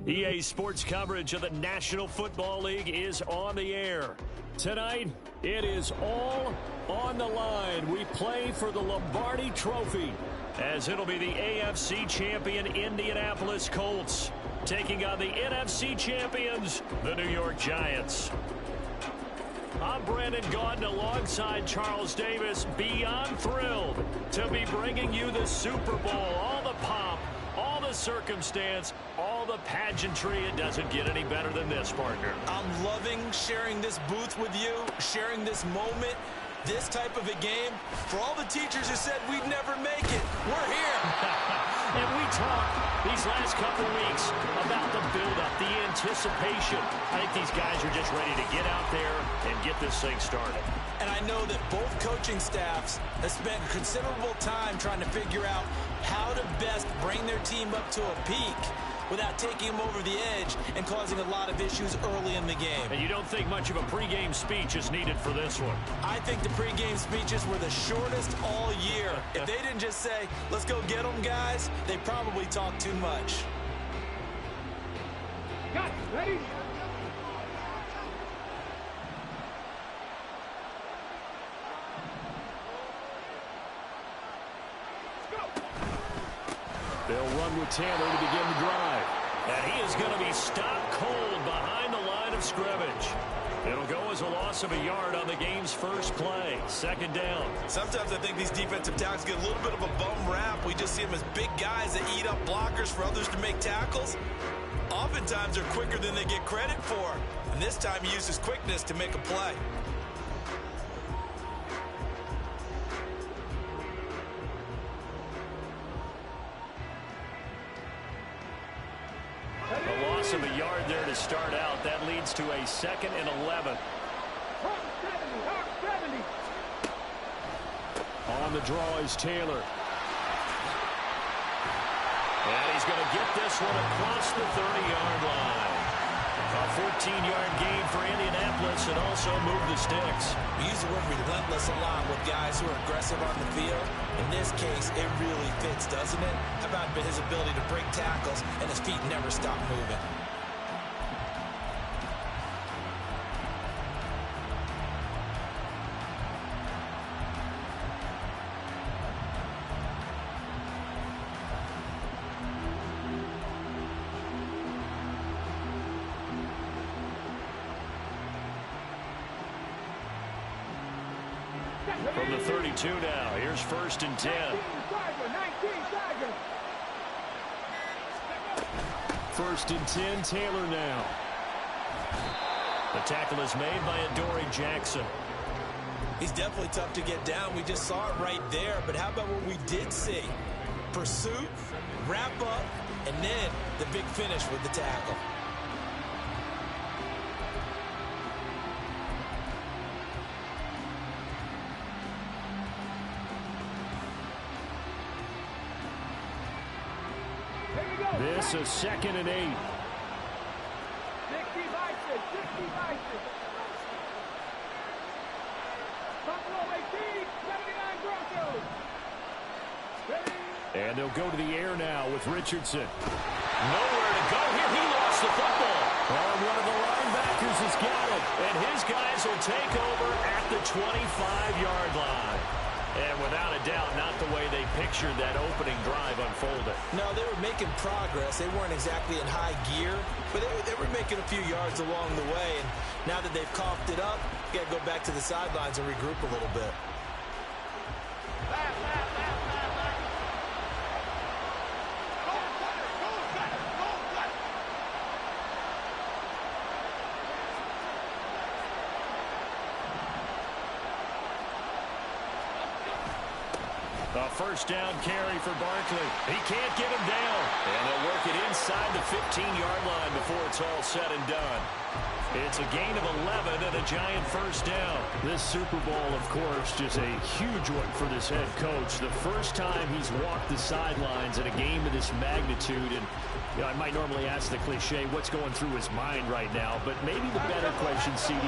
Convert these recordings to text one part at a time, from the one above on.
EA Sports coverage of the National Football League is on the air. Tonight, it is all on the line. We play for the Lombardi Trophy, as it'll be the AFC champion Indianapolis Colts taking on the NFC champions, the New York Giants. I'm Brandon Gaudin alongside Charles Davis, beyond thrilled to be bringing you the Super Bowl. All the pomp, all the circumstance, all the pageantry. It doesn't get any better than this, partner. I'm loving sharing this booth with you, sharing this moment, this type of a game. For all the teachers who said we'd never make it, we're here. And we talked these last couple weeks about the build-up, the anticipation. I think these guys are just ready to get out there and get this thing started. And I know that both coaching staffs have spent considerable time trying to figure out how to best bring their team up to a peak without taking them over the edge and causing a lot of issues early in the game. And you don't think much of a pregame speech is needed for this one? I think the pregame speeches were the shortest all year. If they didn't just say, let's go get them, guys, they probably talked too much. Got it. Ready? They'll run with Taylor to begin the drive. And he is going to be stopped cold behind the line of scrimmage. It'll go as a loss of a yard on the game's first play. Second down. Sometimes I think these defensive tackles get a little bit of a bum rap. We just see them as big guys that eat up blockers for others to make tackles. Oftentimes they're quicker than they get credit for. And this time he uses quickness to make a play. A loss of a yard there to start out. That leads to a 2nd and 11. On the draw is Taylor. And he's going to get this one across the 30-yard line. A 14-yard gain for Indianapolis and also move the sticks. We use the word relentless a lot with guys who are aggressive on the field. In this case, it really fits, doesn't it? How about his ability to break tackles and his feet never stop moving? From the 32 now, here's 1st and 10. 1st and 10, Taylor now. The tackle is made by Adoree Jackson. He's definitely tough to get down. We just saw it right there. But how about what we did see? Pursuit, wrap up, and then the big finish with the tackle. This is 2nd and 8. 60 by 6. Buffalo 18, 79 Broncos. Ready? And they'll go to the air now with Richardson. Nowhere to go here. He lost the football. And one of the linebackers has got it. And his guys will take over at the 25-yard line. And without a doubt, not the way they pictured that opening drive unfolded. No, they were making progress. They weren't exactly in high gear, but they were making a few yards along the way. And now that they've coughed it up, you got to go back to the sidelines and regroup a little bit. A 1st down carry for Barkley. He can't get him down. And they'll work it inside the 15-yard line before it's all said and done. It's a gain of 11 and a Giant 1st down. This Super Bowl, of course, just a huge one for this head coach. The first time he's walked the sidelines in a game of this magnitude. And you know, I might normally ask the cliche, what's going through his mind right now? But maybe the better question, CD,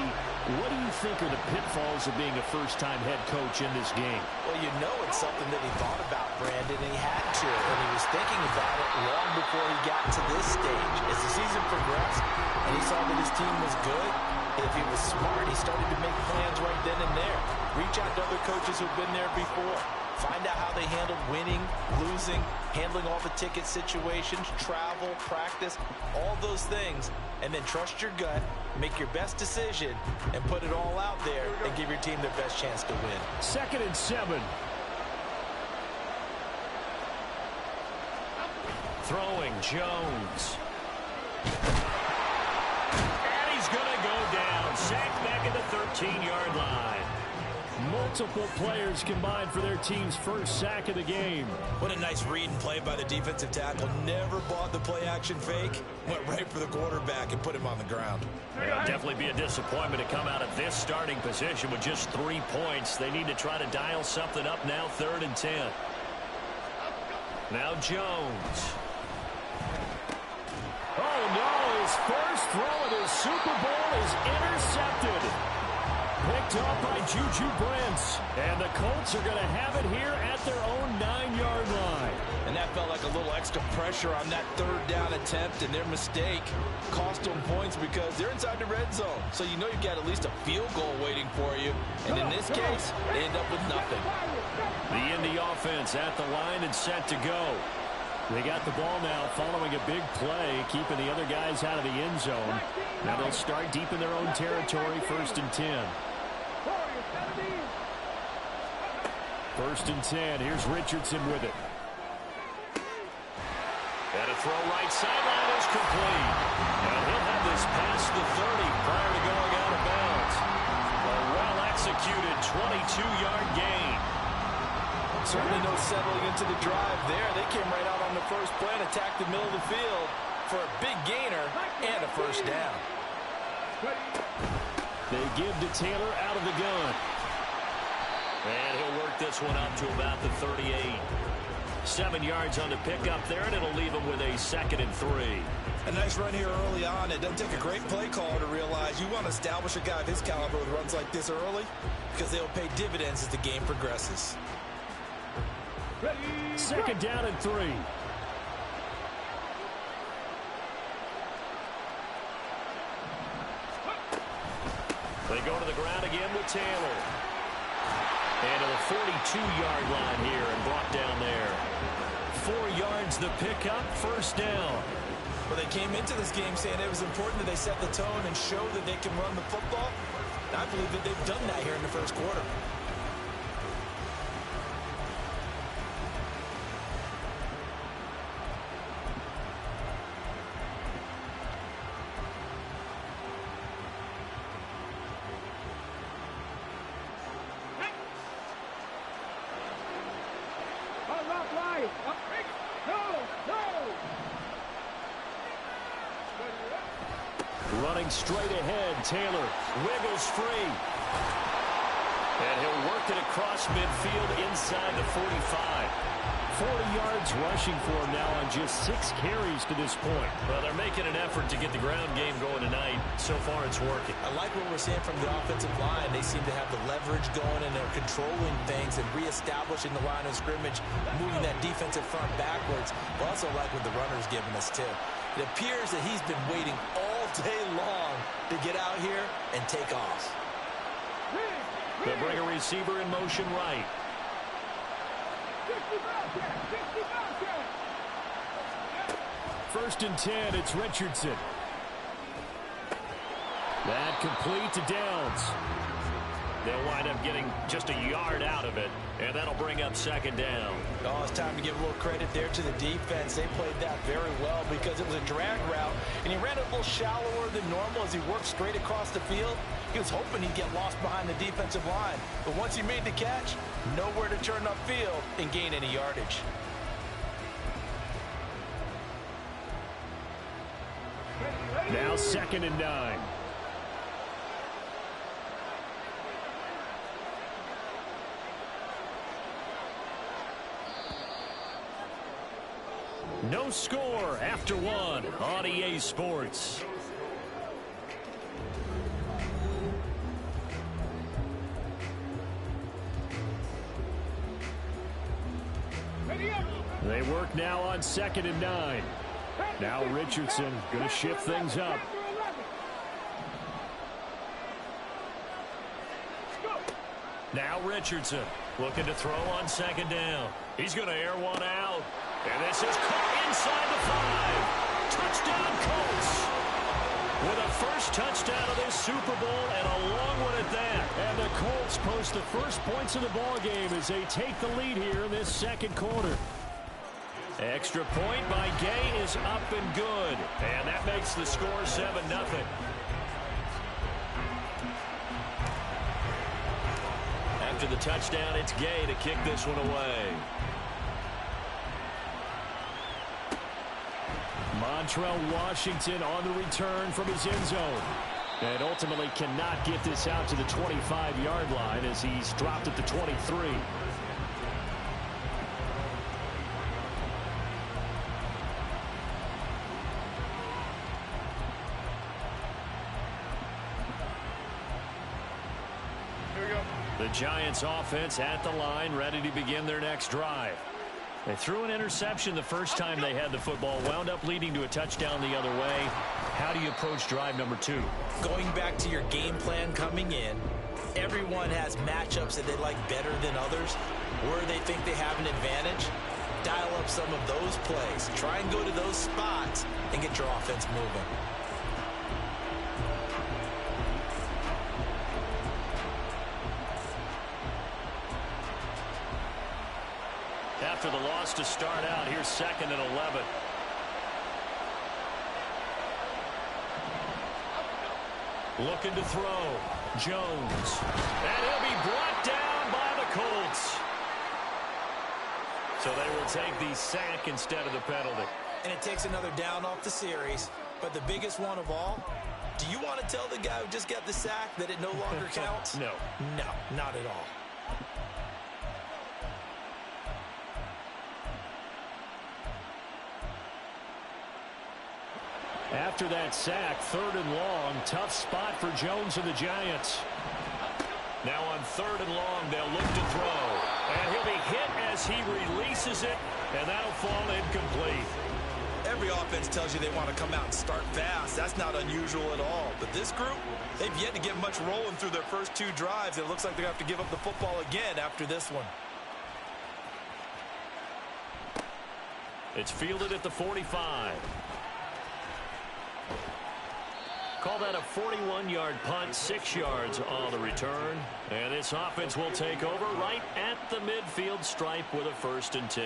what do you think are the pitfalls of being a first-time head coach in this game? Well, you know it's something that he thought about, Brandon, and he had to. And he was thinking about it long before he got to this stage. As the season progressed and he saw that his team was good, if he was smart, he started to make plans right then and there. Reach out to other coaches who've been there before. Find out how they handled winning, losing, handling all the ticket situations, travel, practice, all those things. And then trust your gut, make your best decision, and put it all out there and give your team their best chance to win. 2nd and 7. Throwing Jones. And he's going to go down. Sacked back at the 13-yard line. Multiple players combined for their team's first sack of the game. What a nice read and play by the defensive tackle. Never bought the play-action fake. Went right for the quarterback and put him on the ground. It'll definitely be a disappointment to come out of this starting position with just 3 points. They need to try to dial something up now, 3rd and 10. Now Jones. Oh, no, his first throw of his Super Bowl is intercepted. Picked up by Juju Brents. And the Colts are going to have it here at their own 9-yard line. And that felt like a little extra pressure on that 3rd down attempt, and their mistake cost them points because they're inside the red zone. So you know you've got at least a field goal waiting for you. And in this case, they end up with nothing. The Indy offense at the line and set to go. They got the ball now following a big play, keeping the other guys out of the end zone. Now they'll start deep in their own territory, 1st and 10. 1st and 10. Here's Richardson with it. And a throw right sideline is complete. And he'll have this past the 30 prior to going out of bounds. A well-executed 22-yard gain. Certainly no settling into the drive there. They came right out on the first play and attacked the middle of the field for a big gainer and a first down. They give to Taylor out of the gun. And he'll work this one up to about the 38. 7 yards on the pickup there, and it'll leave him with a 2nd and 3. A nice run here early on. It doesn't take a great play caller to realize you want to establish a guy of his caliber with runs like this early because they'll pay dividends as the game progresses. 2nd down and 3. They go to the ground again with Taylor. And to the 42-yard line here and brought down there. 4 yards the pickup, 1st down. Well, they came into this game saying it was important that they set the tone and show that they can run the football. And I believe that they've done that here in the 1st quarter. Running straight ahead, Taylor wiggles free. And he'll work it across midfield inside the 45. 40 yards rushing for him now on just 6 carries to this point. Well, they're making an effort to get the ground game going tonight. So far, it's working. I like what we're seeing from the offensive line. They seem to have the leverage going, and they're controlling things and reestablishing the line of scrimmage, moving that defensive front backwards. I also like what the runner's giving us, too. It appears that he's been waiting all day long to get out here and take off. They'll bring a receiver in motion right. 1st and 10, it's Richardson. That complete to Downs. They'll wind up getting just a yard out of it, and that'll bring up 2nd down. Oh, it's time to give a little credit there to the defense. They played that very well because it was a drag route, and he ran it a little shallower than normal as he worked straight across the field. He was hoping he'd get lost behind the defensive line, but once he made the catch, nowhere to turn upfield and gain any yardage. Now 2nd and 9. No score after 1 on EA Sports. They work clock now on 2nd and 9. Now Richardson going to shift things up. Now Richardson looking to throw on 2nd down. He's going to air one out. And this is caught inside the 5. Touchdown Colts. With a first touchdown of this Super Bowl and a long one at that. And the Colts post the first points of the ball game as they take the lead here in this second quarter. Extra point by Gay is up and good. And that makes the score 7-0. After the touchdown, it's Gay to kick this one away. Montrell Washington on the return from his end zone. And ultimately cannot get this out to the 25-yard line as he's dropped at the 23. The Giants offense at the line, ready to begin their next drive. They threw an interception the first time they had the football, wound up leading to a touchdown the other way. How do you approach drive number 2? Going back to your game plan coming in, everyone has matchups that they like better than others, where they think they have an advantage. Dial up some of those plays. Try and go to those spots and get your offense moving. After the loss to start out, here's 2nd and 11. Looking to throw. Jones. And he'll be brought down by the Colts. So they will take the sack instead of the penalty. And it takes another down off the series. But the biggest one of all, do you want to tell the guy who just got the sack that it no longer counts? No. No, not at all. After that sack, 3rd and long, tough spot for Jones and the Giants. Now on 3rd and long, they'll look to throw. And he'll be hit as he releases it, and that'll fall incomplete. Every offense tells you they want to come out and start fast. That's not unusual at all. But this group, they've yet to get much rolling through their first 2 drives. It looks like they're going to have to give up the football again after this one. It's fielded at the 45. Call that a 41-yard punt, 6 yards on the return. And this offense will take over right at the midfield stripe with a 1st and 10.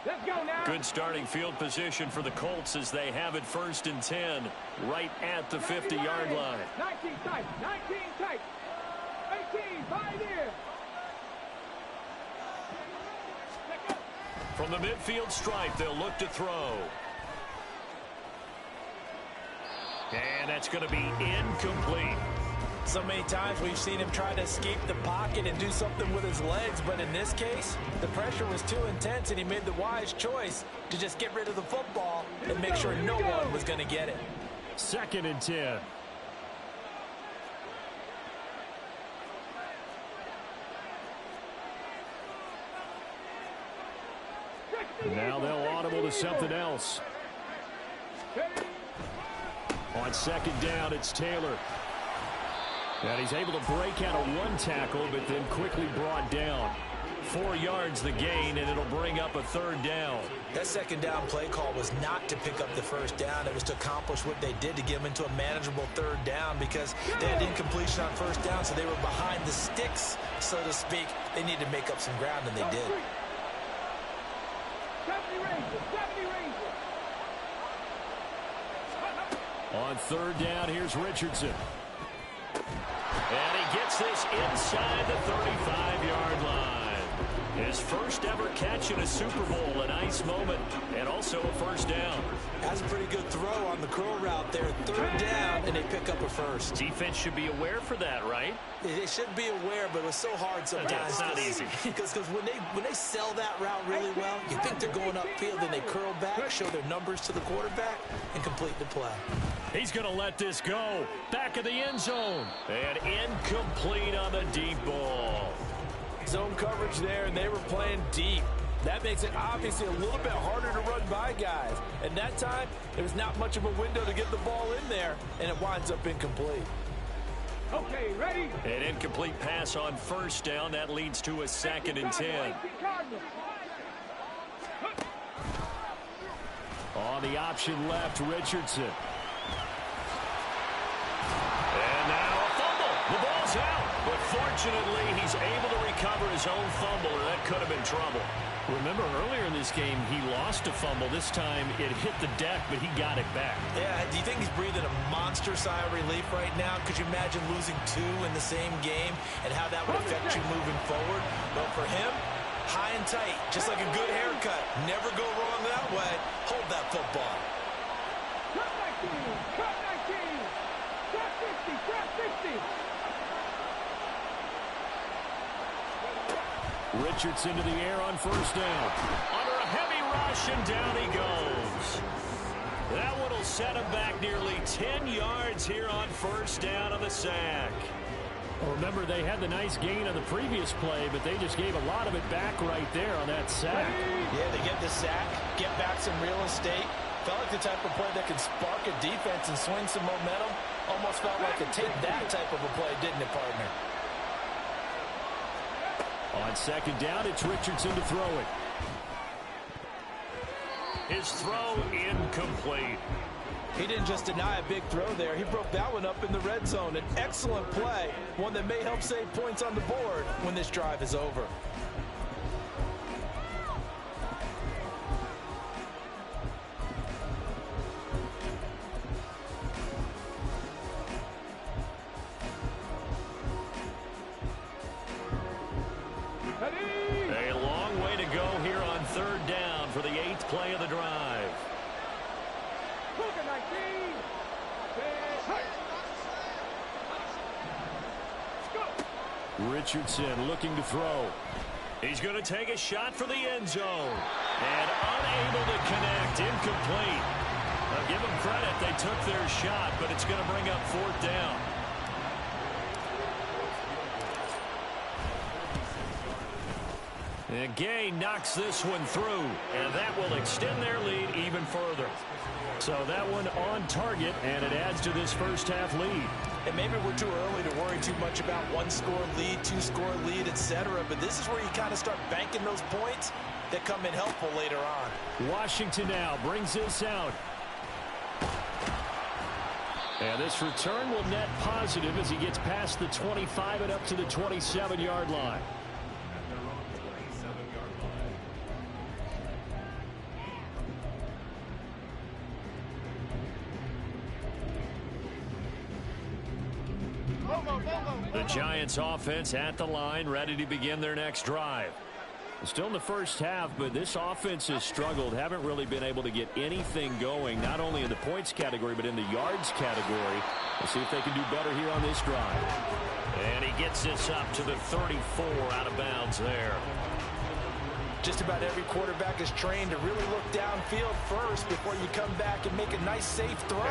Let's go now. Good starting field position for the Colts as they have it 1st and 10 right at the 50-yard line. 19 tight, 19 tight. 18, 5 here. From the midfield stripe, they'll look to throw. And that's going to be incomplete. So many times we've seen him try to escape the pocket and do something with his legs, but in this case, the pressure was too intense and he made the wise choice to just get rid of the football and make sure no one was going to get it. 2nd and 10. Now they'll audible to something else. On 2nd down, it's Taylor. And he's able to break out of 1 tackle, but then quickly brought down. 4 yards the gain, and it'll bring up a 3rd down. That 2nd down play call was not to pick up the 1st down. It was to accomplish what they did to get them into a manageable 3rd down because they had incompletion on 1st down, so they were behind the sticks, so to speak. They needed to make up some ground, and they did. 70 Rangers. On 3rd down, here's Richardson. And he gets this inside the 35-yard line. His first ever catch in a Super Bowl, a nice moment, and also a first down. That's a pretty good throw on the curl route there. Third down, and they pick up a first. Defense should be aware for that, right? They should be aware, but it was so hard sometimes. Yeah, it's not easy. Because when they sell that route really well, you think they're going upfield, and they curl back, show their numbers to the quarterback, and complete the play. He's going to let this go. Back of the end zone. And incomplete on the deep ball. Zone coverage there, and they were playing deep. That makes it obviously a little bit harder to run by guys. And that time, there was not much of a window to get the ball in there, and it winds up incomplete. Okay, ready? An incomplete pass on first down. That leads to a 2nd and 10. On the option left, Richardson. And now a fumble. The ball's out. But fortunately, he's able to recover his own fumble, or that could have been trouble. Remember, earlier in this game, he lost a fumble. This time, it hit the deck, but he got it back. Yeah, do you think he's breathing a monster sigh of relief right now? Could you imagine losing 2 in the same game and how that would affect you moving forward? Well, for him, high and tight, just like a good haircut. Never go wrong that way. Hold that football. Cut 19, cut 19, cut 50, cut 50. Richardson to the air on first down. Under a heavy rush, and down he goes. That one will set him back nearly 10 yards here on first down on the sack. Well, remember, they had the nice gain on the previous play, but they just gave a lot of it back right there on that sack. Yeah, they get the sack, get back some real estate. Felt like the type of play that can spark a defense and swing some momentum. Almost felt like a take that type of a play, didn't it, partner? On second down, it's Richardson to throw it. His throw incomplete. He didn't just deny a big throw there. He broke that one up in the red zone. An excellent play, one that may help save points on the board when this drive is over. A long way to go here on third down for the 8th play of the drive. Richardson looking to throw. He's going to take a shot for the end zone. And unable to connect. Incomplete. I'll give them credit. They took their shot, but it's going to bring up 4th down. And Gay knocks this one through, and that will extend their lead even further. So that one on target, and it adds to this first half lead. And maybe we're too early to worry too much about 1-score lead, 2-score lead, etc. But this is where you kind of start banking those points that come in helpful later on. Washington now brings this out. And this return will net positive as he gets past the 25 and up to the 27-yard line. The Giants offense at the line, ready to begin their next drive. Still in the first half, but this offense has struggled. Haven't really been able to get anything going, not only in the points category, but in the yards category. We'll see if they can do better here on this drive. And he gets this up to the 34 out of bounds there. Just about every quarterback is trained to really look downfield first before you come back and make a nice, safe throw.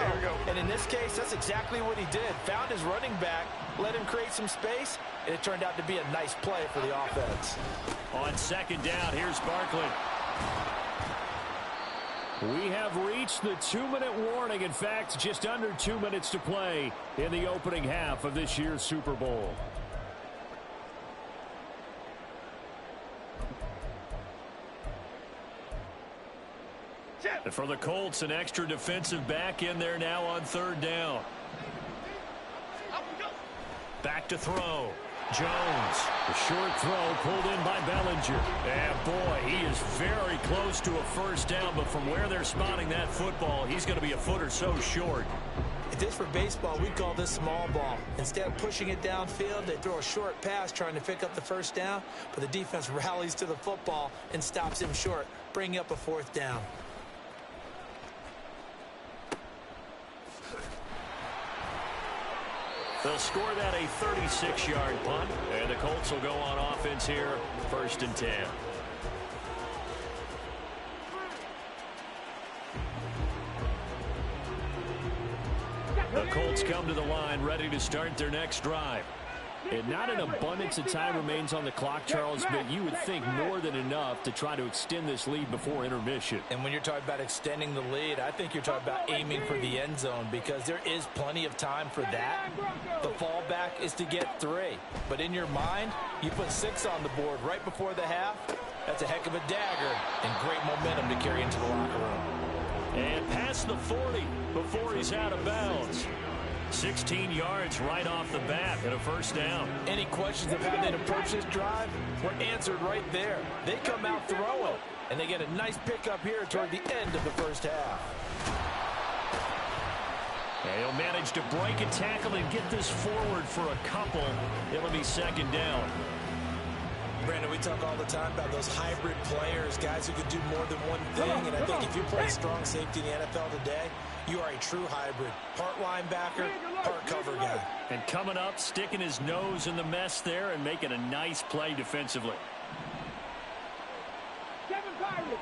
And in this case, that's exactly what he did. Found his running back, let him create some space, and it turned out to be a nice play for the offense. On second down, here's Barkley. We have reached the 2-minute warning. In fact, just under 2 minutes to play in the opening half of this year's Super Bowl. For the Colts, an extra defensive back in there now on third down. Back to throw. Jones, the short throw pulled in by Bellinger. And boy, he is very close to a first down, but from where they're spotting that football, he's going to be a foot or so short. If this were baseball, we'd call this small ball. Instead of pushing it downfield, they throw a short pass trying to pick up the first down, but the defense rallies to the football and stops him short, bringing up a fourth down. They'll score that a 36-yard punt, and the Colts will go on offense here, 1st and 10. The Colts come to the line, ready to start their next drive. And not an abundance of time remains on the clock, Charles, but you would think more than enough to try to extend this lead before intermission. And when you're talking about extending the lead, I think you're talking about aiming for the end zone because there is plenty of time for that. The fallback is to get 3. But in your mind, you put 6 on the board right before the half. That's a heck of a dagger and great momentum to carry into the locker room. And past the 40 before he's out of bounds. 16 yards right off the bat and a first down. Any questions of how they'd approach this drive were answered right there. They come out throwing, and they get a nice pickup here toward the end of the first half. And he'll manage to break a tackle and get this forward for a couple. It'll be 2nd down. Brandon, we talk all the time about those hybrid players, guys who could do more than one thing, and I think if you play strong safety in the NFL today, you are a true hybrid. Part linebacker, part cover guy. And coming up, sticking his nose in the mess there and making a nice play defensively. 7 Pirates,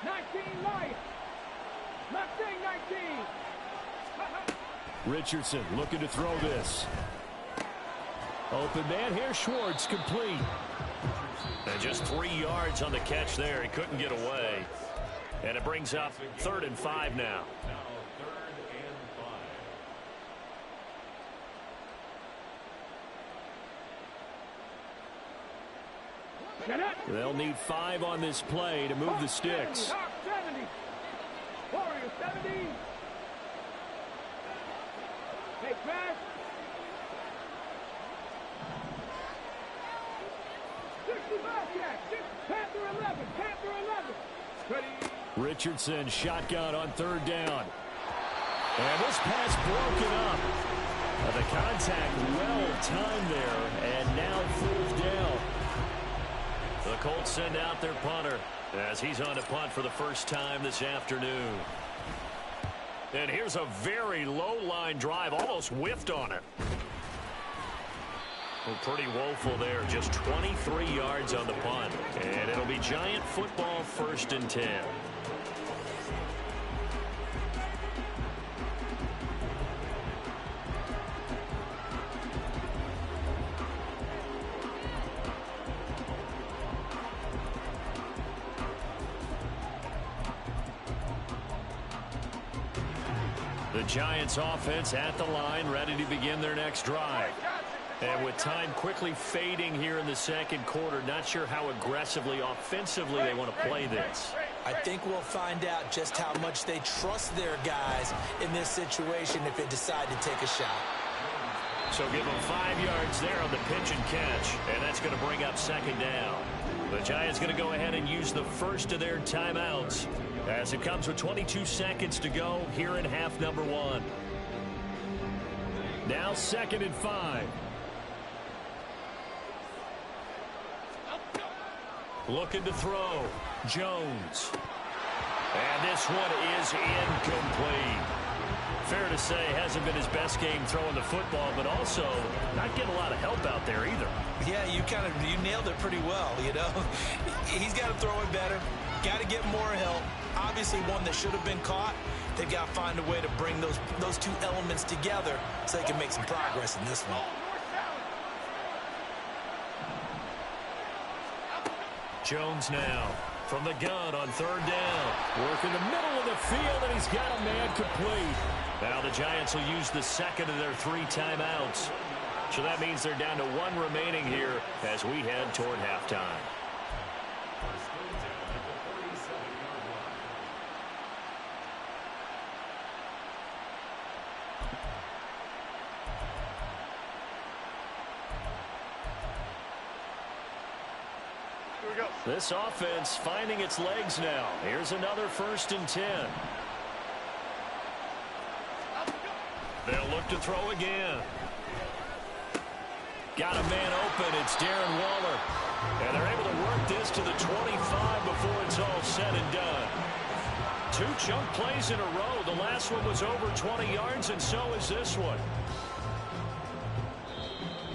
19 Lions. Mustang 19. Richardson looking to throw this. Open man here, Schwartz, complete. And just 3 yards on the catch there. He couldn't get away. And it brings up 3rd and 5 now. They'll need 5 on this play to move the sticks. 70. Warriors 70. Hey, pass. 65 Jack. Panther 11. Panther 11. Ready. Richardson shotgun on 3rd down. And this pass broken up. The contact well timed there, and now 4th down. The Colts send out their punter as he's on to punt for the first time this afternoon. And here's a very low-line drive, almost whiffed on it. Well, pretty woeful there, just 23 yards on the punt. And it'll be Giant football, 1st and 10. The Giants offense at the line, ready to begin their next drive. And with time quickly fading here in the 2nd quarter, not sure how aggressively, offensively they want to play this. I think we'll find out just how much they trust their guys in this situation if they decide to take a shot. So give them 5 yards there on the pitch and catch, and that's going to bring up 2nd down. The Giants going to go ahead and use the first of their timeouts as it comes with 22 seconds to go here in half number 1. Now 2nd and 5. Looking to throw. Jones. And this one is incomplete. Fair to say, hasn't been his best game throwing the football, but also not getting a lot of help out there either. Yeah, you nailed it pretty well, you know. He's got to throw it better. Got to get more help. Obviously one that should have been caught. They've got to find a way to bring those two elements together so they can make some progress in this one. Jones now from the gun on 3rd down. Work in the middle of the field, and he's got a man complete. Now the Giants will use the 2nd of their 3 timeouts. So that means they're down to 1 remaining here as we head toward halftime. This offense finding its legs now. Here's another 1st and 10. They'll look to throw again. Got a man open. It's Darren Waller. And they're able to work this to the 25 before it's all said and done. 2 chunk plays in a row. The last one was over 20 yards, and so is this one.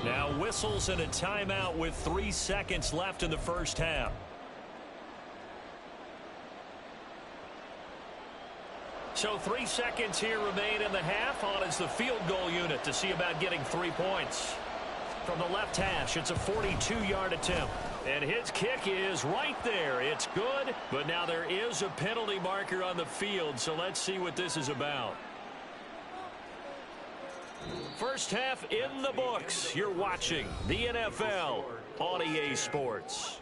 Now whistles and a timeout with 3 seconds left in the first half. So 3 seconds here remain in the half. On is the field goal unit to see about getting 3 points. From the left hash, it's a 42-yard attempt. And his kick is right there. It's good, but now there is a penalty marker on the field, so let's see what this is about. First half in the books. You're watching the NFL on EA Sports.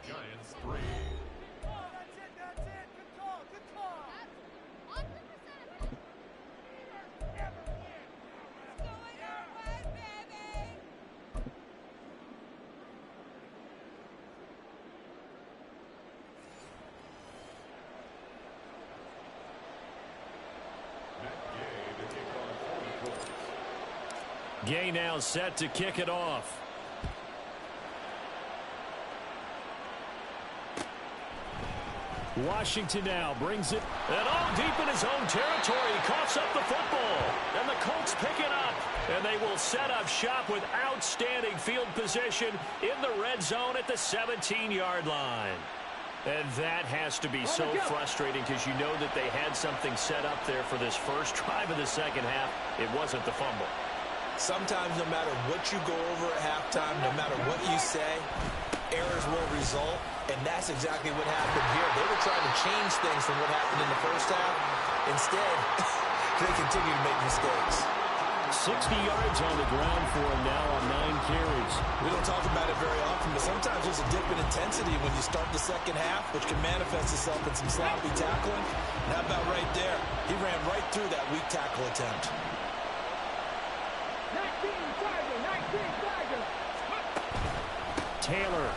Gay now set to kick it off. Washington now brings it. And all deep in his own territory. Coughs up the football. And the Colts pick it up. And they will set up shop with outstanding field position in the red zone at the 17-yard line. And that has to be so frustrating because you know that they had something set up there for this first drive of the second half. It wasn't the fumble. Sometimes no matter what you go over at halftime, no matter what you say, errors will result, and that's exactly what happened here. They were trying to change things from what happened in the first half. Instead, they continue to make mistakes. 60 yards on the ground for him now on 9 carries. We don't talk about it very often, but sometimes there's a dip in intensity when you start the second half, which can manifest itself in some sloppy tackling. And how about right there? He ran right through that weak tackle attempt. 19 Tiger. Taylor.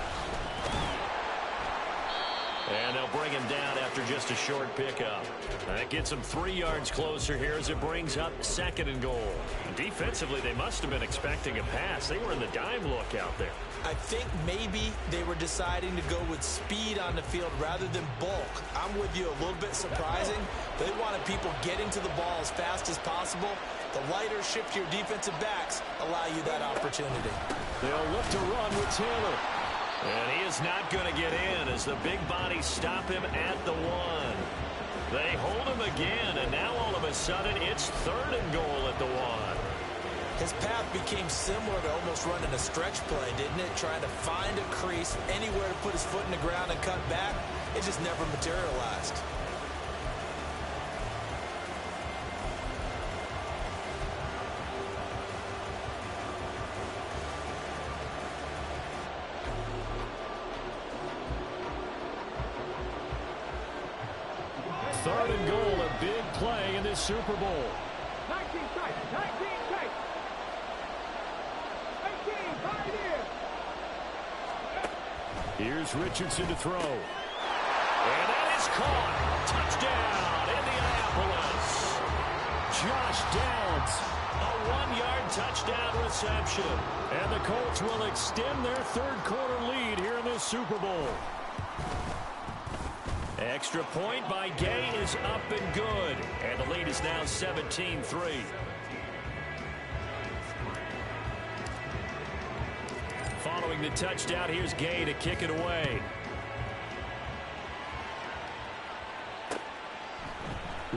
And they'll bring him down after just a short pickup. That gets him 3 yards closer here as it brings up 2nd and goal. Defensively, they must have been expecting a pass. They were in the dime look out there. I think maybe they were deciding to go with speed on the field rather than bulk. I'm with you, a little bit surprising. They wanted people getting to the ball as fast as possible. The lighter, shiftier defensive backs allow you that opportunity. They'll look to run with Taylor. And he is not going to get in as the big bodies stop him at the 1. They hold him again, and now all of a sudden it's 3rd and goal at the 1. His path became similar to almost running a stretch play, didn't it? Trying to find a crease, anywhere to put his foot in the ground and cut back. It just never materialized. Third and goal, a big play in this Super Bowl. 19 tight. 18 Pioneer. Here's Richardson to throw. And that is caught. Touchdown, Indianapolis. Josh Downs, a 1-yard touchdown reception. And the Colts will extend their 3rd quarter lead here in this Super Bowl. Extra point by Gay is up and good. And the lead is now 17-3. Following the touchdown, here's Gay to kick it away.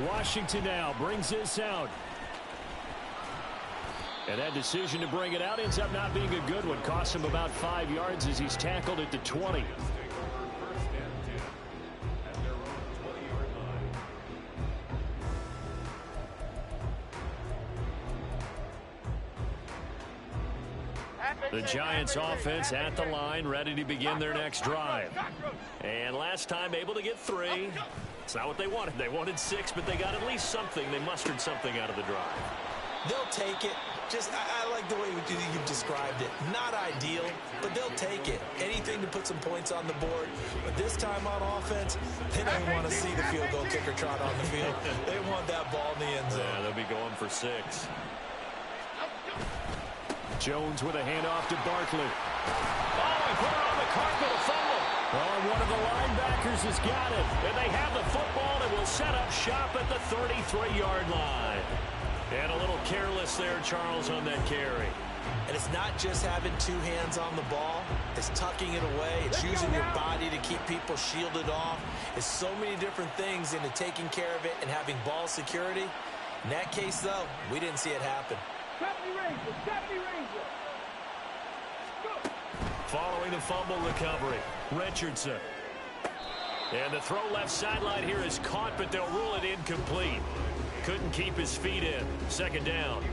Washington now brings this out. And that decision to bring it out ends up not being a good one. Costs him about 5 yards as he's tackled at the 20. The Giants offense at the line, ready to begin their next drive. And last time able to get 3. It's not what they wanted. They wanted 6, but they got at least something. They mustered something out of the drive. They'll take it. Just, I like the way you've described it. Not ideal, but they'll take it. Anything to put some points on the board. But this time on offense, they don't want to see the field goal kicker trot on the field. They want that ball in the end zone. Yeah, they'll be going for 6. Jones with a handoff to Barkley. Oh, he put it on the carpet, a fumble. Oh, one of the linebackers has got it. And they have the football and will set up shop at the 33-yard line. And a little careless there, Charles, on that carry. And it's not just having 2 hands on the ball. It's tucking it away. It's using your body to keep people shielded off. It's so many different things into taking care of it and having ball security. In that case, though, we didn't see it happen. 70 Ranger. Go. Following the fumble recovery, Richardson. And the throw left sideline here is caught, but they'll rule it incomplete. Couldn't keep his feet in. 2nd down.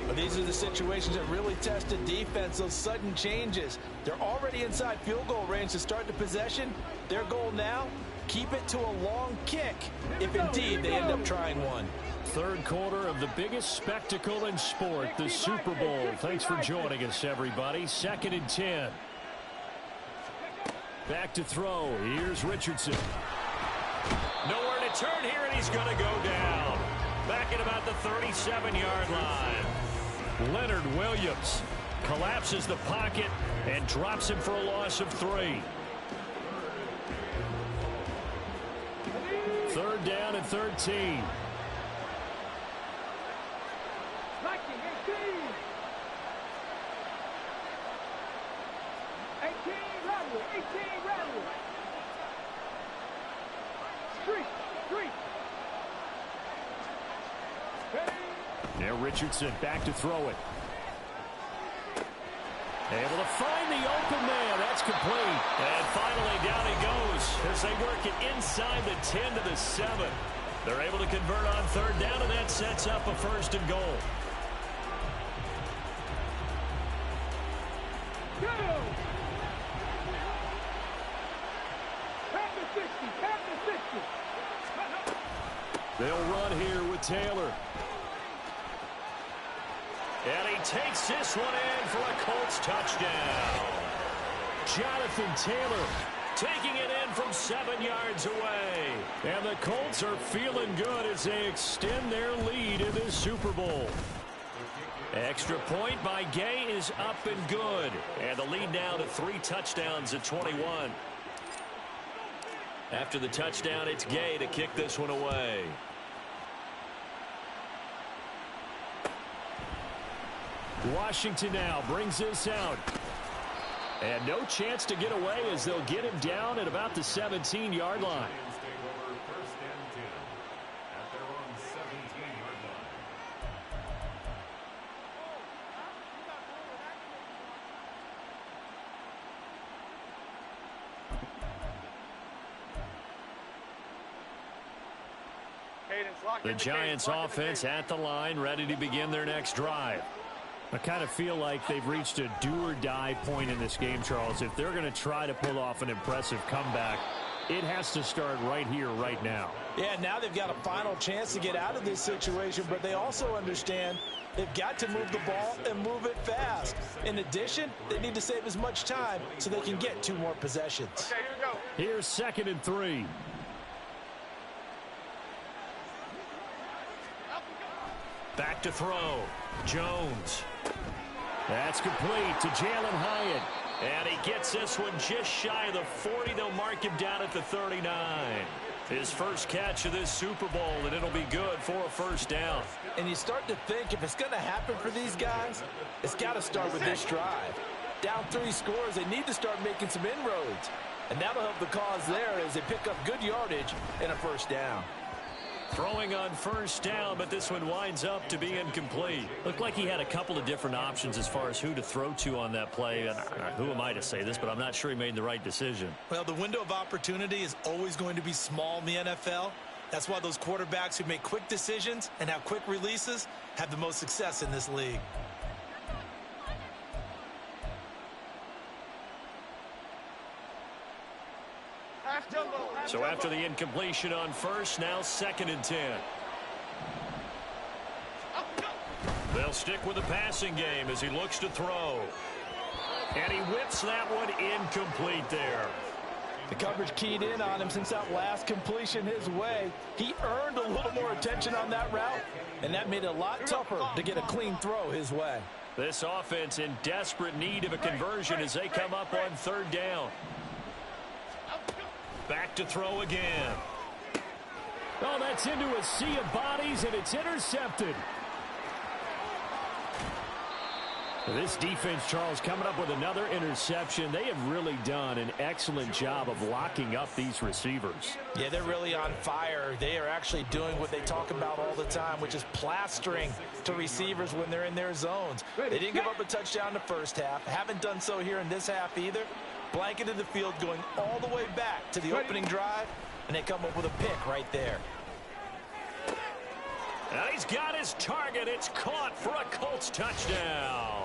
But these are the situations that really test the defense, those sudden changes. They're already inside field goal range to start the possession. Their goal now, keep it to a long kick, if indeed they end up trying one. 3rd quarter of the biggest spectacle in sport, the Super Bowl. Thanks for joining us, everybody. 2nd and 10. Back to throw. Here's Richardson. Nowhere to turn here, and he's going to go down. Back at about the 37-yard line. Leonard Williams collapses the pocket and drops him for a loss of 3. 3rd down and 13. 18 Radley. Street. Now Richardson back to throw it. Able to find the open man. That's complete. And finally down he goes as they work it inside the 10 to the 7. They're able to convert on 3rd down, and that sets up a 1st and goal. Go! Past the 60. They'll run here with Taylor. And he takes this one in for a Colts touchdown. Jonathan Taylor taking it in from 7 yards away. And the Colts are feeling good as they extend their lead in this Super Bowl. Extra point by Gay is up and good. And the lead now to 3 touchdowns at 21. After the touchdown, it's Gay to kick this one away. Washington now brings this out. And no chance to get away as they'll get him down at about the 17-yard line. The Giants offense at the line, ready to begin their next drive. I kind of feel like they've reached a do-or-die point in this game, Charles. If they're going to try to pull off an impressive comeback, it has to start right here, right now. Yeah, now they've got a final chance to get out of this situation, but they also understand they've got to move the ball and move it fast. In addition, they need to save as much time so they can get 2 more possessions. Okay, here we go. Here's 2nd and 3. Back to throw. Jones. That's complete to Jalen Hyatt. And he gets this one just shy of the 40. They'll mark him down at the 39. His first catch of this Super Bowl, and it'll be good for a 1st down. And you start to think if it's going to happen for these guys, it's got to start with this drive. Down 3 scores, they need to start making some inroads. And that'll help the cause there as they pick up good yardage and a 1st down. Throwing on 1st down, but this one winds up to be incomplete. Looked like he had a couple of different options as far as who to throw to on that play. And who am I to say this, but I'm not sure he made the right decision. Well, the window of opportunity is always going to be small in the NFL. That's why those quarterbacks who make quick decisions and have quick releases have the most success in this league. So after the incompletion on 1st, now 2nd and 10. stick with the passing game as he looks to throw. And he whips that one incomplete there. The coverage keyed in on him since that last completion his way. He earned a little more attention on that route, and that made it a lot tougher to get a clean throw his way. This offense in desperate need of a conversion as they come up on third down. Back to throw again. Oh, that's into a sea of bodies, and it's intercepted. This defense, Charles, coming up with another interception. They have really done an excellent job of locking up these receivers. Yeah, they're really on fire. They are actually doing what they talk about all the time, which is plastering to receivers when they're in their zones. They didn't give up a touchdown in the first half. Haven't done so here in this half either. Blanketed the field going all the way back to the opening drive, and they come up with a pick right there. And he's got his target. It's caught for a Colts touchdown.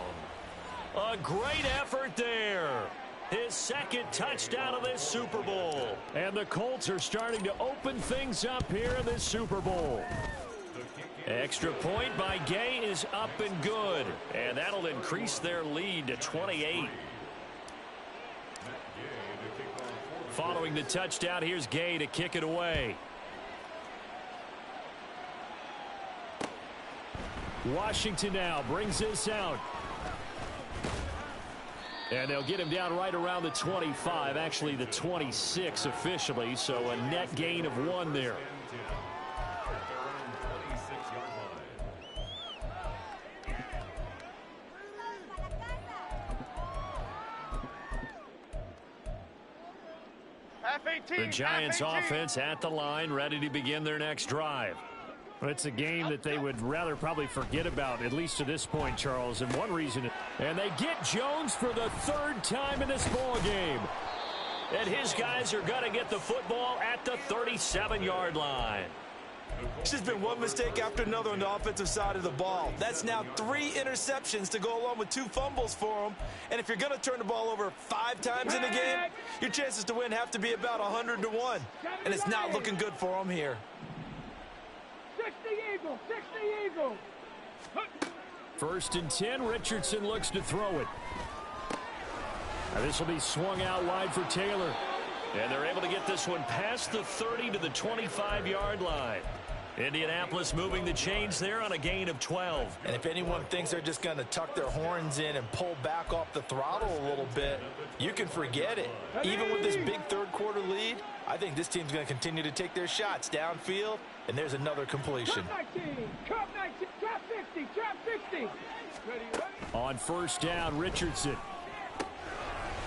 A great effort there. His second touchdown of this Super Bowl. And the Colts are starting to open things up here in this Super Bowl. Extra point by Gay is up and good. And that'll increase their lead to 28. Following the touchdown, here's Gay to kick it away. Washington now brings this out. And they'll get him down right around the 25, actually the 26 officially, so a net gain of 1 there. The Giants offense at the line, ready to begin their next drive. It's a game that they would rather probably forget about, at least to this point, Charles. And one reason, and they get Jones for the 3rd time in this ball game. And his guys are going to get the football at the 37-yard line. It's just been one mistake after another on the offensive side of the ball. That's now 3 interceptions to go along with 2 fumbles for him. And if you're going to turn the ball over 5 times in a game, your chances to win have to be about 100 to 1. And it's not looking good for him here. 60 Eagles, 60 Eagles. 1st and 10, Richardson looks to throw it. Now this will be swung out wide for Taylor. And they're able to get this one past the 30 to the 25-yard line. Indianapolis moving the chains there on a gain of 12. And if anyone thinks they're just going to tuck their horns in and pull back off the throttle a little bit, you can forget it. Even with this big 3rd quarter lead, I think this team's going to continue to take their shots downfield, and there's another completion. Trap 19, trap 19, trap 50, trap 60. Ready, ready. On 1st down, Richardson.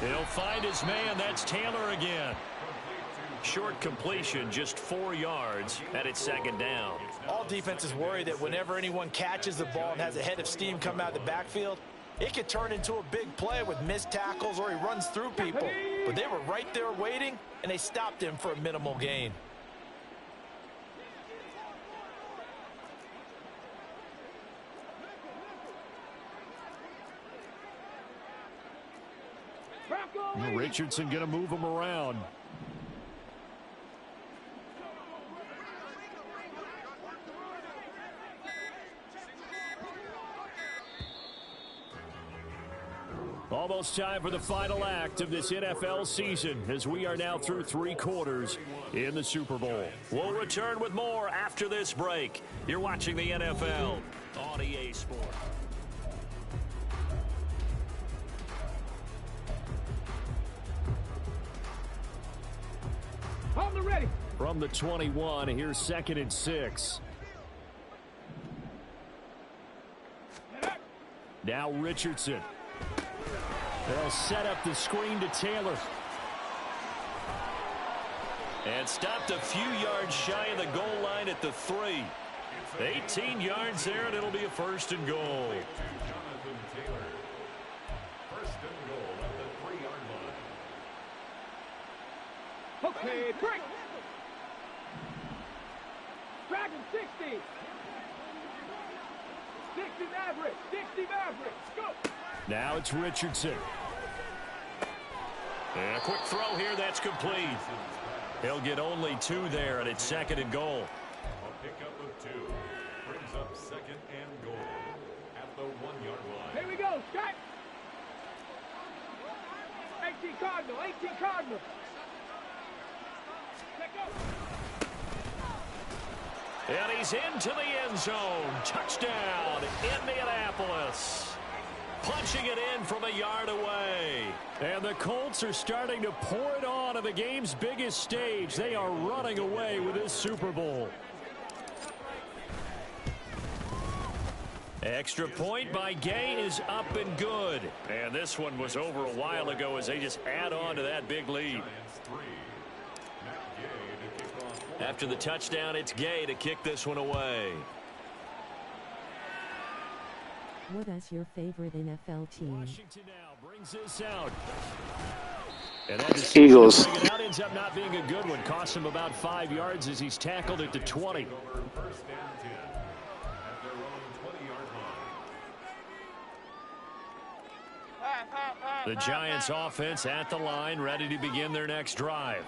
He'll find his man. That's Taylor again. Short completion, just 4 yards, and it's 2nd down. All defenses worry that whenever anyone catches the ball and has a head of steam come out of the backfield, it could turn into a big play with missed tackles or he runs through people. But they were right there waiting, and they stopped him for a minimal gain. Richardson going to move him around. Almost time for the final act of this NFL season as we are now through 3 quarters in the Super Bowl. We'll return with more after this break. You're watching the NFL on EA Sports. On the ready. From the 21, here's 2nd and 6. Now Richardson. They'll set up the screen to Taylor. And stopped a few yards shy of the goal line at the 3. 18 yards there, and it'll be a 1st and goal. Okay, break. Dragon 60. 60 Mavericks. 60 Mavericks. Go. Now it's Richardson. And a quick throw here, that's complete. He'll get only 2 there, and it's 2nd and goal. A pickup of 2 brings up 2nd and goal at the Here we go, strike. 18 Cardinal, 18 Cardinal. Let go. And he's into the end zone. Touchdown, Indianapolis. Punching it in from a yard away. And the Colts are starting to pour it on the game's biggest stage. They are running away with this Super Bowl. Extra point by Gay is up and good. And this one was over a while ago as they just add on to that big lead. After the touchdown, it's Gay to kick this one away. What is your favorite NFL team? Washington now brings this out. And that Eagles. It out ends up not being a good one. Cost him about 5 yards as he's tackled at the 20. The Giants offense at the line, ready to begin their next drive.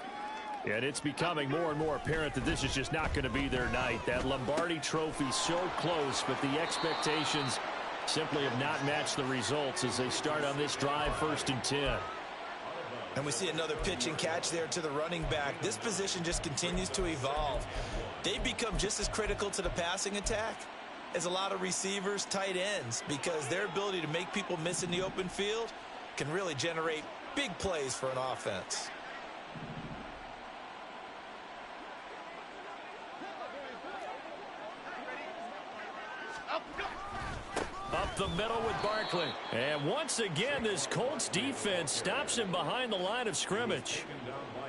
And it's becoming more and more apparent that this is just not going to be their night. That Lombardi Trophy so close, but the expectations simply have not matched the results as they start on this drive, 1st and 10. And we see another pitch and catch there to the running back. This position just continues to evolve. They become just as critical to the passing attack as a lot of receivers, tight ends, because their ability to make people miss in the open field can really generate big plays for an offense. Up the middle with Barkley. And once again, this Colts defense stops him behind the line of scrimmage.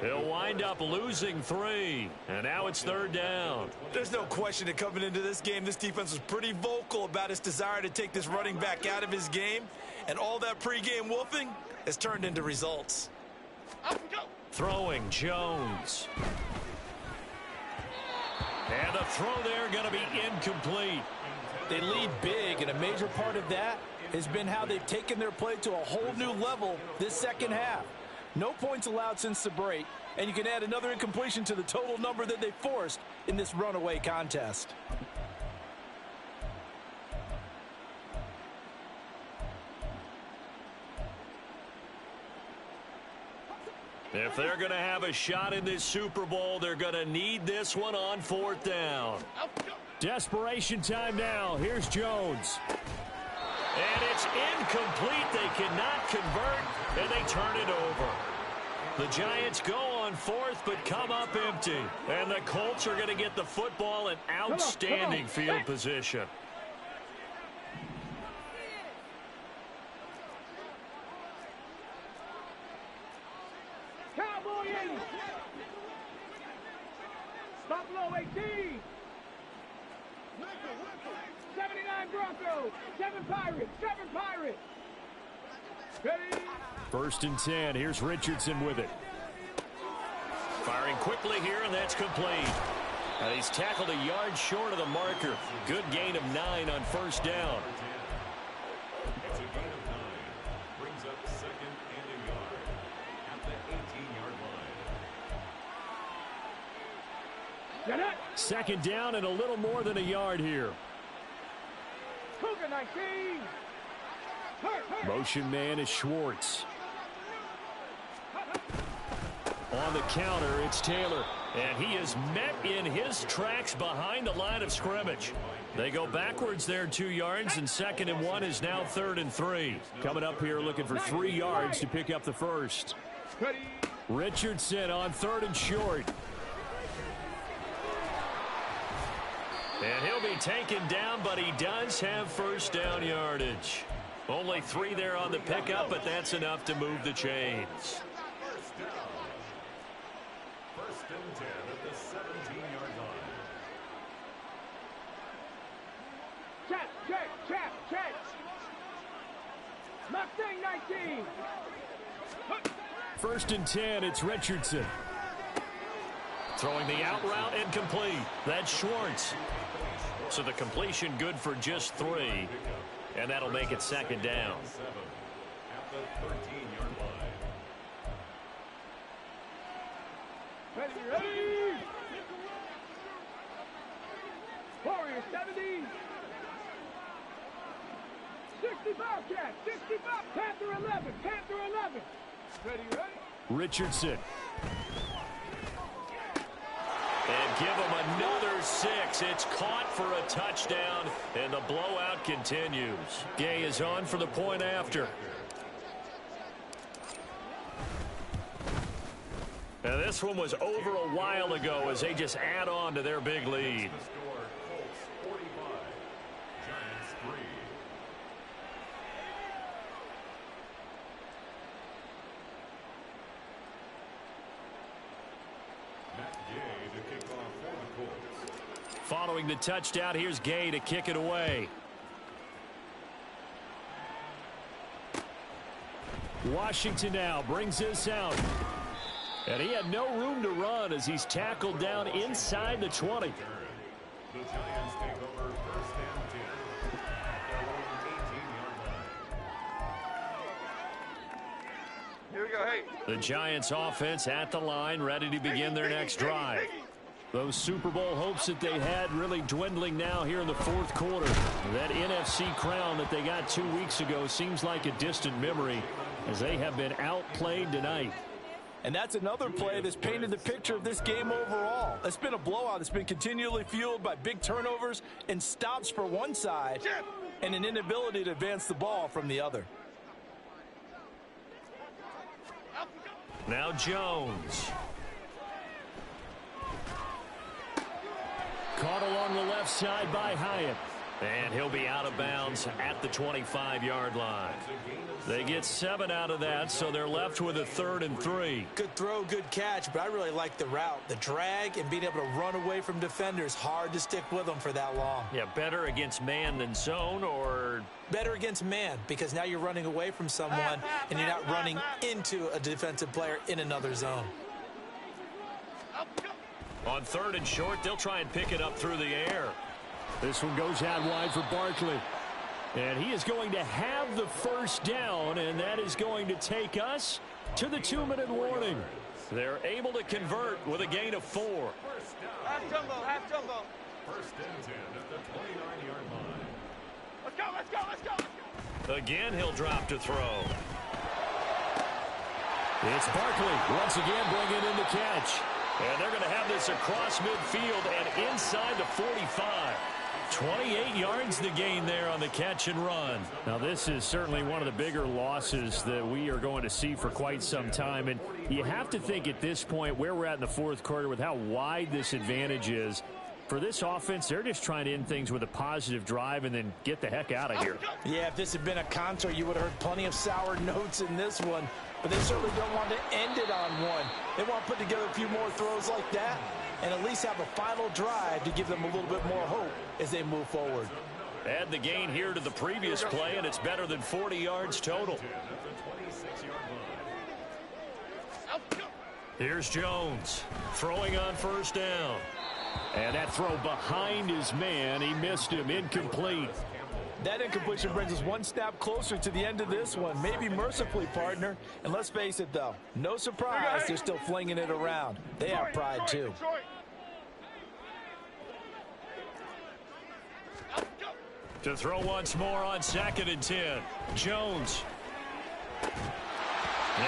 He'll wind up losing 3. And now it's 3rd down. There's no question that coming into this game, this defense was pretty vocal about its desire to take this running back out of his game. And all that pregame wolfing has turned into results. Throwing Jones. And the throw there going to be incomplete. They lead big, and a major part of that has been how they've taken their play to a whole new level this second half. No points allowed since the break, and you can add another incompletion to the total number that they forced in this runaway contest. If they're going to have a shot in this Super Bowl, they're going to need this one on 4th down. Desperation time now. Here's Jones. And it's incomplete. They cannot convert, and they turn it over. The Giants go on 4th, but come up empty. And the Colts are going to get the football in outstanding field position. Cowboy 80. Buffalo 18. 79 Broncos. 7 Pirates. 7 Pirates. Ready? 1st and 10. Here's Richardson with it. Firing quickly here, and that's complete. And he's tackled a yard short of the marker. Good gain of 9 on 1st down. It's a gain of 9. Brings up 2nd and a yard at the 18-yard line. Get it. 2nd down and a little more than a yard here. Cougar 19. Hurt. Motion man is Schwartz. On the counter, it's Taylor. And he is met in his tracks behind the line of scrimmage. They go backwards there 2 yards, and 2nd and 1 is now 3rd and 3. Coming up here looking for 3 yards to pick up the first. Ready. Richardson on 3rd and short. And he'll be taken down, but he does have 1st down yardage. Only 3 there on the pickup, but that's enough to move the chains. 1st and 10 at the 17-yard line. Check. Mustang 19. 1st and 10, it's Richardson. Throwing the out route and complete. That's Schwartz. So the completion good for just 3. And that'll make it 2nd down. 7 at the 13-yard line. Ready. Warrior 70. 60 Bobcat, 60 Bob. Panther 11, Panther 11. Ready, ready? Richardson. And give him another 6. It's caught for a touchdown, and the blowout continues. Gay is on for the point after. Now this one was over a while ago as they just add on to their big lead. Score, Colts 45, Giants 3. Matt Gay to kick off for the Colts. Following the touchdown, here's Gay to kick it away. Washington now brings this out. And he had no room to run as he's tackled down inside the 20. The Giants take over first and 10 at their own 18-yard line. Here we go, hey. The Giants offense at the line, ready to begin their next drive. Those Super Bowl hopes that they had really dwindling now here in the fourth quarter. That NFC crown that they got 2 weeks ago seems like a distant memory as they have been outplayed tonight. And that's another play that's painted the picture of this game overall. It's been a blowout. It's been continually fueled by big turnovers and stops for one side and an inability to advance the ball from the other. Now Jones. Caught along the left side by Hyatt. And he'll be out of bounds at the 25-yard line. They get 7 out of that, so they're left with a 3rd and 3. Good throw, good catch, but I really like the route. The drag and being able to run away from defenders. Hard to stick with them for that long. Yeah, better against man than zone, or Better against man, because now you're running away from someone and you're not running into a defensive player in another zone. on 3rd and short, they'll try and pick it up through the air. This one goes out wide for Barkley. And he is going to have the first down, and that is going to take us to the 2-minute warning. They're able to convert with a gain of 4. Half jumbo, half jumbo. First and 10 at the 29-yard line. Let's go, let's go, let's go, let's go. Again, he'll drop to throw. It's Barkley once again bringing in the catch. And they're going to have this across midfield and inside the 45. 28 yards to gain there on the catch and run. Now, this is certainly one of the bigger losses that we are going to see for quite some time. And you have to think at this point where we're at in the fourth quarter with how wide this advantage is. For this offense, they're just trying to end things with a positive drive and then get the heck out of here. Yeah, if this had been a concert, you would have heard plenty of sour notes in this one. But they certainly don't want to end it on one. They want to put together a few more throws like that and at least have a final drive to give them a little bit more hope as they move forward. Add the gain here to the previous play, and it's better than 40 yards total. Here's Jones throwing on first down. And that throw behind his man, he missed him, incomplete. That incompletion brings us one step closer to the end of this one. Maybe mercifully, partner. And let's face it, though, no surprise, they're still flinging it around. They have pride, too. To throw once more on 2nd and 10. Jones. And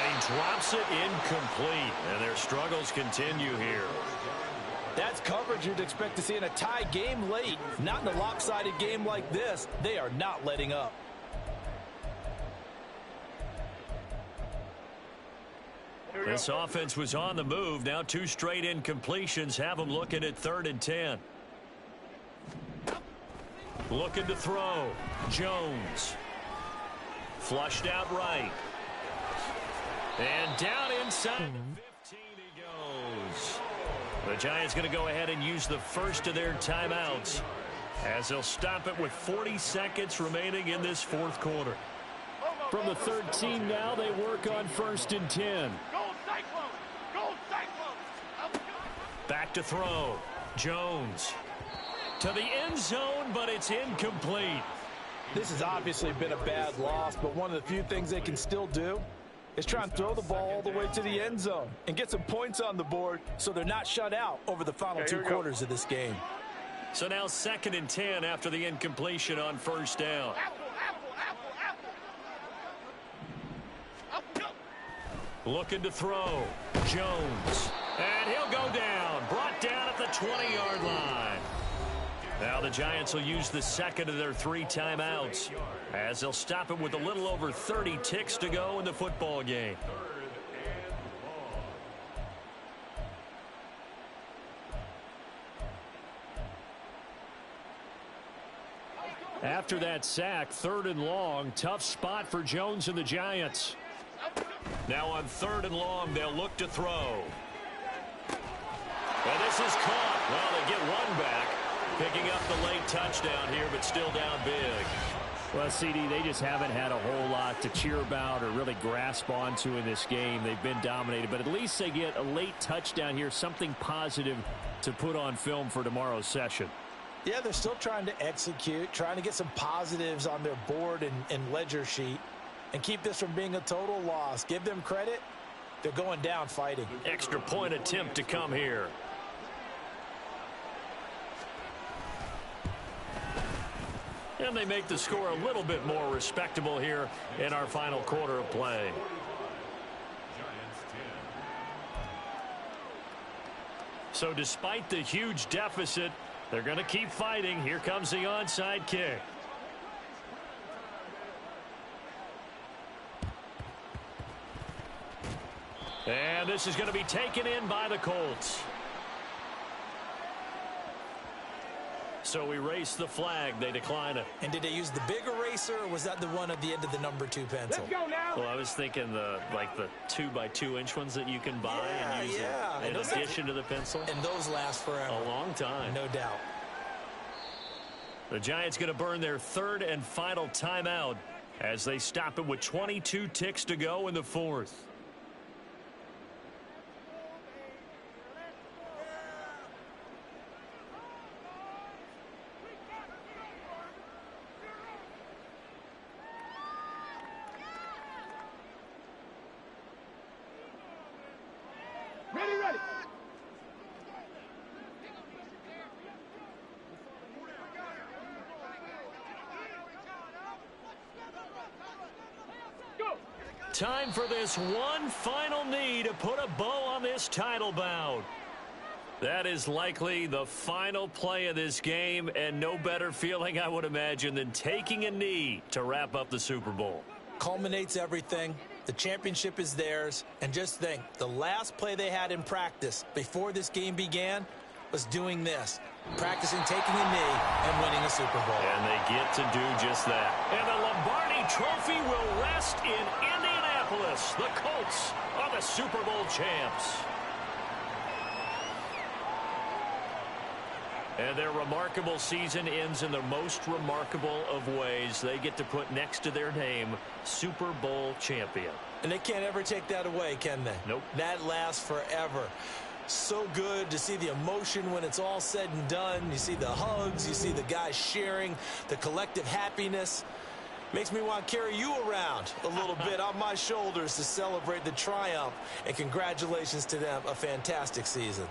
he drops it incomplete. And their struggles continue here. That's coverage you'd expect to see in a tie game late. Not in a lopsided game like this. They are not letting up. This offense was on the move. Now 2 straight incompletions have them looking at 3rd and 10. Looking to throw. Jones. Flushed out right. And down inside the 15 he goes. The Giants going to go ahead and use the first of their timeouts as they'll stop it with 40 seconds remaining in this fourth quarter. From the 13 now, they work on 1st and 10. Gold Cyclone! Gold Cyclone! Back to throw. Jones. To the end zone, but it's incomplete. This has obviously been a bad loss, but one of the few things they can still do is try and throw the ball all the way to the end zone and get some points on the board so they're not shut out over the final 2 quarters of this game. So now 2nd and 10 after the incompletion on first down. Looking to throw. Jones. And he'll go down. Brought down at the 20-yard line. Now the Giants will use the second of their 3 timeouts as they'll stop it with a little over 30 ticks to go in the football game. After that sack, 3rd and long, tough spot for Jones and the Giants. Now on 3rd and long, they'll look to throw. And this is caught. Well, they get one back, picking up the late touchdown here, but still down big. Well, CD, they just haven't had a whole lot to cheer about or really grasp onto in this game. They've been dominated, but at least they get a late touchdown here, something positive to put on film for tomorrow's session. Yeah, they're still trying to execute, trying to get some positives on their board and ledger sheet and keep this from being a total loss. Give them credit. They're going down fighting. Extra point attempt to come here. And they make the score a little bit more respectable here in our final quarter of play. So despite the huge deficit, they're going to keep fighting. Here comes the onside kick. And this is going to be taken in by the Colts. So erase the flag. They decline it. And did they use the big eraser, or was that the one at the end of the number 2 pencil? Let's go now. Well, I was thinking the 2x2-inch ones that you can buy and use in addition to the pencil. And those last forever. A long time. No doubt. The Giants going to burn their 3rd and final timeout as they stop it with 22 ticks to go in the 4th. Ready. Go. Time for this one final knee to put a bow on this title bout. That is likely the final play of this game, and no better feeling, I would imagine, than taking a knee to wrap up the Super Bowl. Culminates everything. The championship is theirs. And just think, the last play they had in practice before this game began was doing this. Practicing taking a knee and winning a Super Bowl. And they get to do just that. And the Lombardi Trophy will rest in Indianapolis. The Colts are the Super Bowl champs. And their remarkable season ends in the most remarkable of ways. They get to put next to their name, Super Bowl champion. And they can't ever take that away, can they? Nope. That lasts forever. So good to see the emotion when it's all said and done. You see the hugs, you see the guys sharing, the collective happiness. Makes me want to carry you around a little bit on my shoulders to celebrate the triumph. And congratulations to them, a fantastic season.